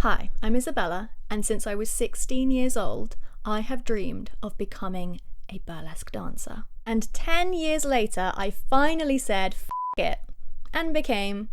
Hi, I'm Isabella, and since I was 16 years old, I have dreamed of becoming a burlesque dancer. And 10 years later, I finally said F it and became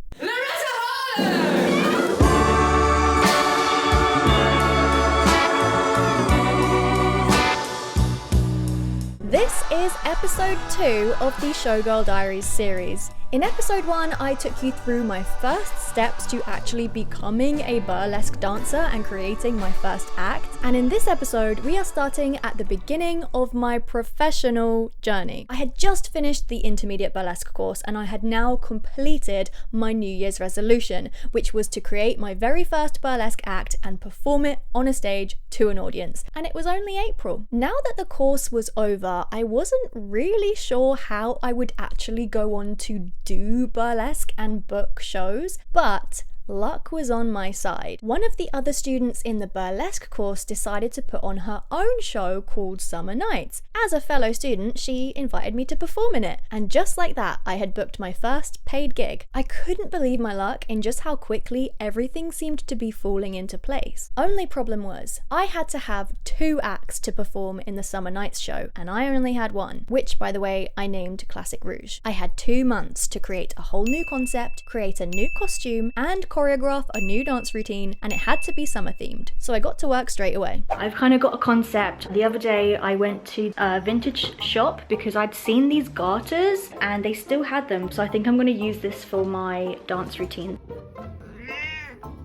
This is episode 2 of the Showgirl Diaries series. In episode 1, I took you through my first steps to actually becoming a burlesque dancer and creating my first act. And in this episode, we are starting at the beginning of my professional journey. I had just finished the intermediate burlesque course and I had now completed my New Year's resolution, which was to create my very first burlesque act and perform it on a stage to an audience. And it was only April. Now that the course was over, I wasn't really sure how I would actually go on to do burlesque and book shows, but luck was on my side. One of the other students in the burlesque course decided to put on her own show called Summer Nights. As a fellow student, she invited me to perform in it, and just like that, I had booked my first paid gig. I couldn't believe my luck in just how quickly everything seemed to be falling into place. Only problem was, I had to have 2 acts to perform in the Summer Nights show, and I only had one, which, by the way, I named Classic Rouge. I had 2 months to create a whole new concept, create a new costume, and choreograph a new dance routine, and it had to be summer themed. So I got to work straight away. I've kind of got a concept. The other day I went to a vintage shop because I'd seen these garters and they still had them, so I think I'm going to use this for my dance routine.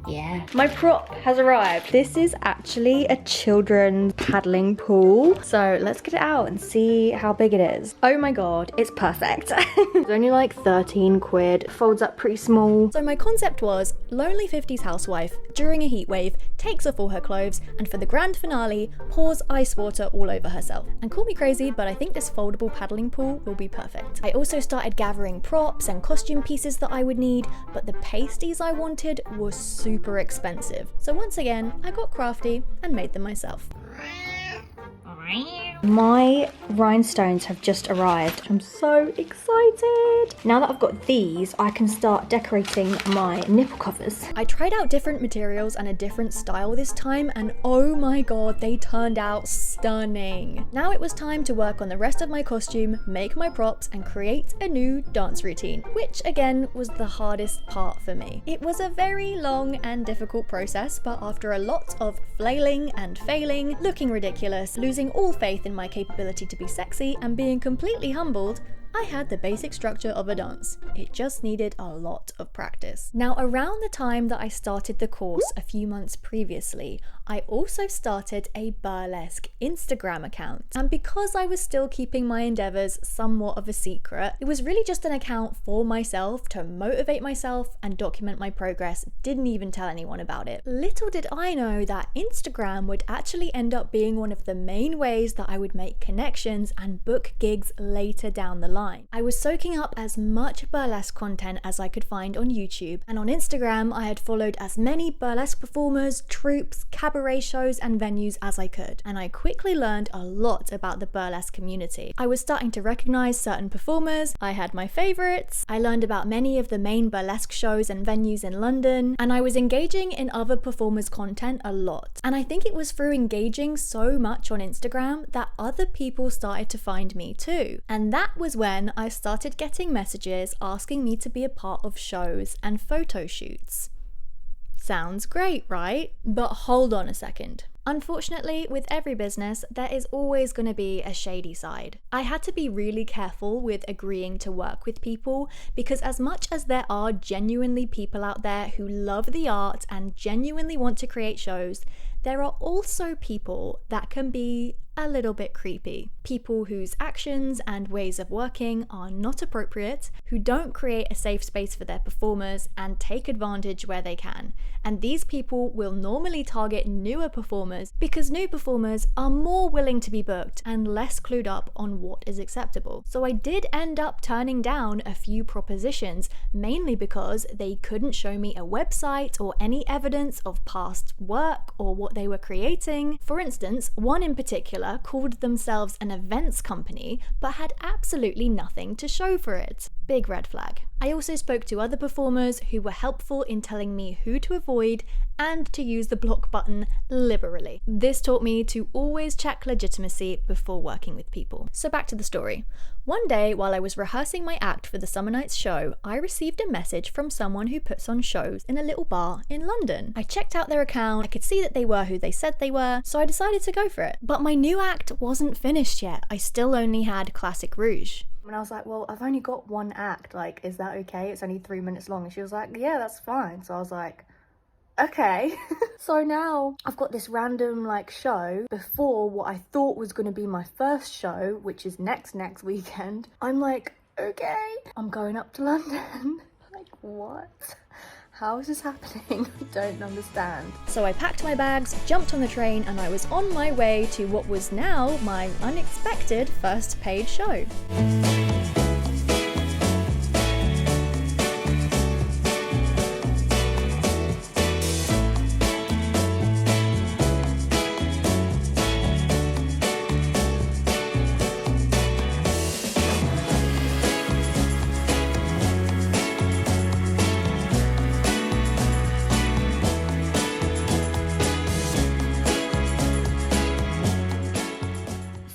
Yeah. My prop has arrived. This is actually a children's paddling pool. So let's get it out and see how big it is. Oh my god, it's perfect. It's only like 13 quid, folds up pretty small. So my concept was, lonely 50s housewife, during a heat wave, takes off all her clothes, and for the grand finale, pours ice water all over herself. And call me crazy, but I think this foldable paddling pool will be perfect. I also started gathering props and costume pieces that I would need, but the pasties I wanted were super expensive. So once again, I got crafty and made them myself. My rhinestones have just arrived. I'm so excited. Now that I've got these, I can start decorating my nipple covers. I tried out different materials and a different style this time, and oh my god, they turned out stunning. Now it was time to work on the rest of my costume, make my props, and create a new dance routine, which again was the hardest part for me. It was a very long and difficult process, but after a lot of flailing and failing, looking ridiculous, losing all faith in my capability to be sexy, and being completely humbled, I had the basic structure of a dance. It just needed a lot of practice. Now, around the time that I started the course a few months previously, I also started a burlesque Instagram account. And because I was still keeping my endeavors somewhat of a secret, it was really just an account for myself to motivate myself and document my progress. Didn't even tell anyone about it. Little did I know that Instagram would actually end up being one of the main ways that I would make connections and book gigs later down the line. I was soaking up as much burlesque content as I could find on YouTube, and on Instagram I had followed as many burlesque performers, troupes, cabaret shows and venues as I could, and I quickly learned a lot about the burlesque community. I was starting to recognize certain performers, I had my favorites, I learned about many of the main burlesque shows and venues in London, and I was engaging in other performers' content a lot. And I think it was through engaging so much on Instagram that other people started to find me too. And that was when I started getting messages asking me to be a part of shows and photo shoots. Sounds great, right? But hold on a second. Unfortunately, with every business, there is always going to be a shady side. I had to be really careful with agreeing to work with people, because as much as there are genuinely people out there who love the art and genuinely want to create shows, there are also people that can be a little bit creepy. People whose actions and ways of working are not appropriate, who don't create a safe space for their performers and take advantage where they can. And these people will normally target newer performers because new performers are more willing to be booked and less clued up on what is acceptable. So I did end up turning down a few propositions, mainly because they couldn't show me a website or any evidence of past work or what they were creating. For instance, one in particular called themselves an events company but had absolutely nothing to show for it. Big red flag. I also spoke to other performers who were helpful in telling me who to avoid and to use the block button liberally. This taught me to always check legitimacy before working with people. So back to the story. One day, while I was rehearsing my act for the Summer Nights show, I received a message from someone who puts on shows in a little bar in London. I checked out their account, I could see that they were who they said they were, so I decided to go for it. But my new act wasn't finished yet. I still only had Classic Rouge. And I was like, well, I've only got one act, like, is that okay? It's only 3 minutes long. And she was like, yeah, that's fine. So I was like, okay. So now I've got this random like show before what I thought was going to be my first show, which is next weekend. I'm like, okay, I'm going up to London. Like, what? How is this happening? I don't understand. So I packed my bags, jumped on the train, and I was on my way to what was now my unexpected first paid show.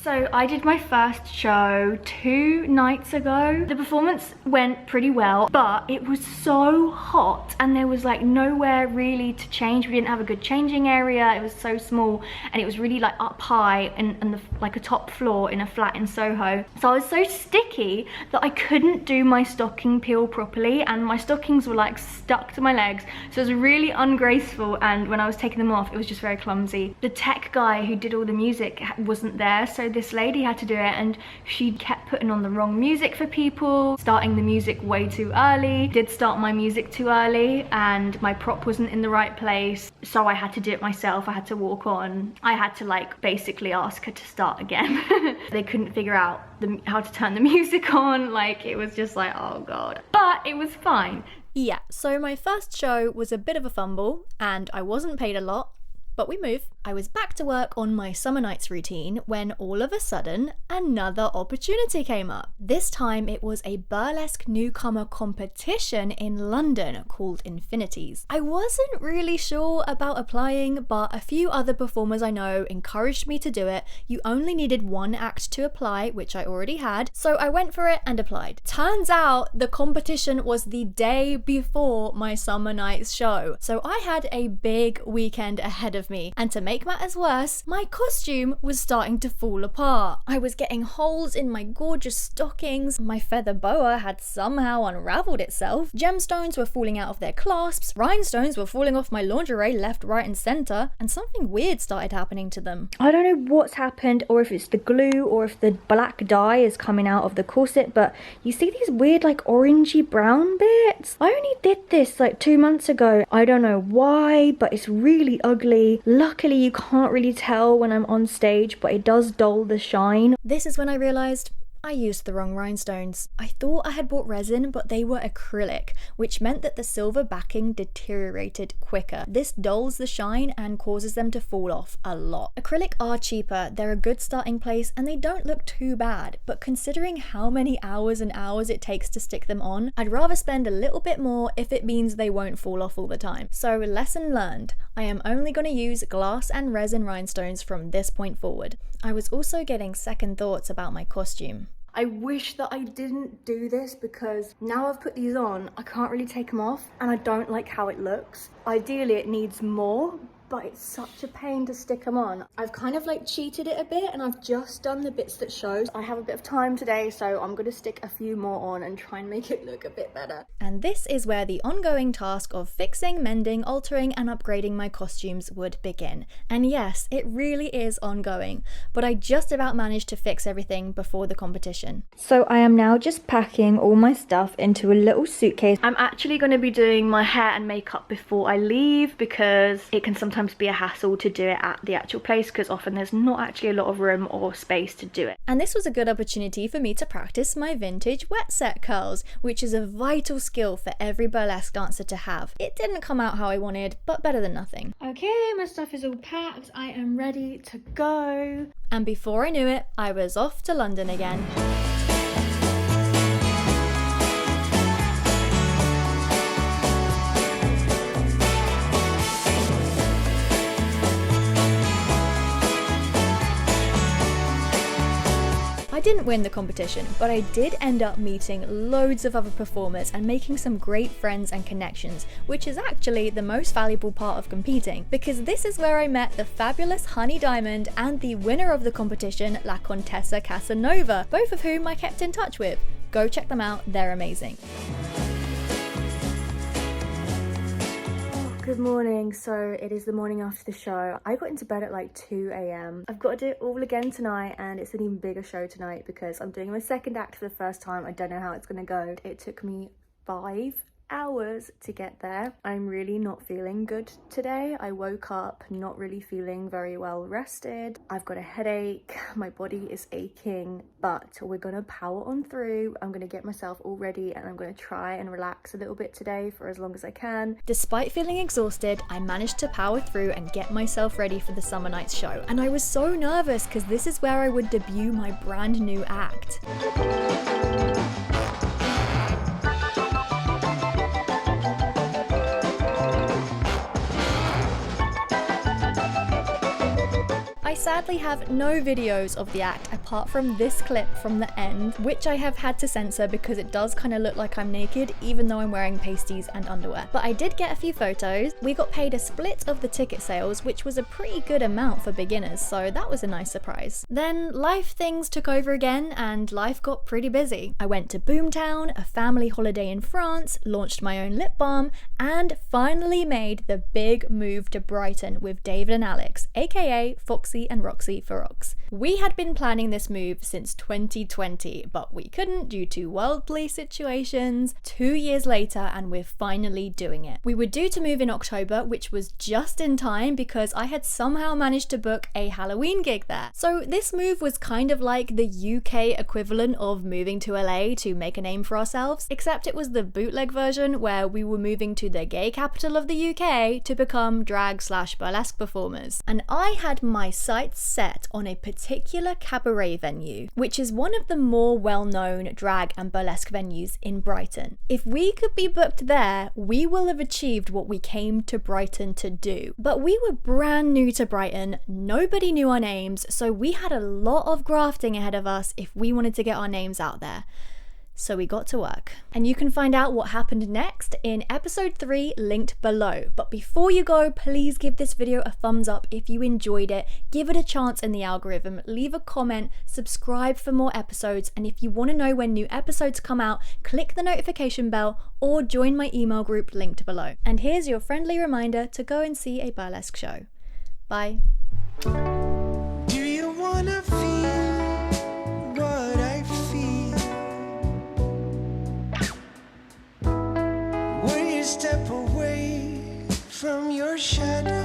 So I did my first show 2 nights ago. The performance went pretty well, but it was so hot and there was like nowhere really to change. We didn't have a good changing area. It was so small and it was really like up high and like a top floor in a flat in Soho. So I was so sticky that I couldn't do my stocking peel properly and my stockings were like stuck to my legs. So it was really ungraceful, and when I was taking them off, it was just very clumsy. The tech guy who did all the music wasn't there, so this lady had to do it, and she kept putting on the wrong music for people, starting the music way too early. Did start my music too early and my prop wasn't in the right place, so I had to do it myself. I had to walk on. I had to like basically ask her to start again. They couldn't figure out how to turn the music on. Like, it was just like, oh god, but it was fine. Yeah, so my first show was a bit of a fumble and I wasn't paid a lot, but we move. I was back to work on my Summer Nights routine when all of a sudden another opportunity came up. This time it was a burlesque newcomer competition in London called Infinities. I wasn't really sure about applying, but a few other performers I know encouraged me to do it. You only needed 1 act to apply, which I already had, so I went for it and applied. Turns out the competition was the day before my Summer Nights show, so I had a big weekend ahead of me, and to make matters worse, my costume was starting to fall apart. I was getting holes in my gorgeous stockings, my feather boa had somehow unraveled itself, gemstones were falling out of their clasps, rhinestones were falling off my lingerie left, right and centre, and something weird started happening to them. I don't know what's happened, or if it's the glue, or if the black dye is coming out of the corset, but you see these weird like orangey brown bits? I only did this like 2 months ago. I don't know why, but it's really ugly. Luckily you can't really tell when I'm on stage, but it does dull the shine. This is when I realised I used the wrong rhinestones. I thought I had bought resin, but they were acrylic, which meant that the silver backing deteriorated quicker. This dulls the shine and causes them to fall off a lot. Acrylic are cheaper, they're a good starting place, and they don't look too bad, but considering how many hours and hours it takes to stick them on, I'd rather spend a little bit more if it means they won't fall off all the time. So lesson learned, I am only going to use glass and resin rhinestones from this point forward. I was also getting second thoughts about my costume. I wish that I didn't do this because now I've put these on, I can't really take them off and I don't like how it looks. Ideally it needs more, but it's such a pain to stick them on. I've kind of like cheated it a bit and I've just done the bits that shows. I have a bit of time today, so I'm gonna stick a few more on and try and make it look a bit better. And this is where the ongoing task of fixing, mending, altering and upgrading my costumes would begin. And yes, it really is ongoing, but I just about managed to fix everything before the competition. So I am now just packing all my stuff into a little suitcase. I'm actually gonna be doing my hair and makeup before I leave because it can sometimes be a hassle to do it at the actual place because often there's not actually a lot of room or space to do it. And this was a good opportunity for me to practice my vintage wet set curls, which is a vital skill for every burlesque dancer to have. It didn't come out how I wanted, but better than nothing. Okay, my stuff is all packed. I am ready to go. And before I knew it, I was off to London again. didn't win the competition, but I did end up meeting loads of other performers and making some great friends and connections, which is actually the most valuable part of competing, because this is where I met the fabulous Honey Diamond and the winner of the competition, La Contessa Casanova, both of whom I kept in touch with. Go check them out, they're amazing. Good morning. So it is the morning after the show. I got into bed at like 2 a.m. I've got to do it all again tonight, and it's an even bigger show tonight because I'm doing my second act for the first time. I don't know how it's gonna go. It took me 5 hours to get there. I'm really not feeling good today. I woke up not really feeling very well rested. I've got a headache, my body is aching, but we're gonna power on through. I'm gonna get myself all ready and I'm gonna try and relax a little bit today for as long as I can. Despite feeling exhausted, I managed to power through and get myself ready for the Summer Nights show. And I was so nervous because this is where I would debut my brand new act. I sadly have no videos of the act apart from this clip from the end, which I have had to censor because it does kind of look like I'm naked even though I'm wearing pasties and underwear. But I did get a few photos. We got paid a split of the ticket sales, which was a pretty good amount for beginners, so that was a nice surprise. Then life things took over again and life got pretty busy. I went to Boomtown, a family holiday in France, launched my own lip balm, and finally made the big move to Brighton with David and Alex, aka Foxy and Roxy for Rox. We had been planning this move since 2020, but we couldn't due to worldly situations. 2 years later, and we're finally doing it. We were due to move in October, which was just in time because I had somehow managed to book a Halloween gig there. So this move was kind of like the UK equivalent of moving to LA to make a name for ourselves, except it was the bootleg version where we were moving to the gay capital of the UK to become drag/burlesque performers. And I had my sights set on a particular cabaret venue, which is one of the more well-known drag and burlesque venues in Brighton. If we could be booked there, we will have achieved what we came to Brighton to do. But we were brand new to Brighton, nobody knew our names, so we had a lot of grafting ahead of us if we wanted to get our names out there. So we got to work. And you can find out what happened next in episode 3 linked below. But before you go, please give this video a thumbs up if you enjoyed it, give it a chance in the algorithm, leave a comment, subscribe for more episodes, and if you want to know when new episodes come out, click the notification bell or join my email group linked below. And here's your friendly reminder to go and see a burlesque show. Bye. Do you wanna feel what I feel? Will you step away from your shadow?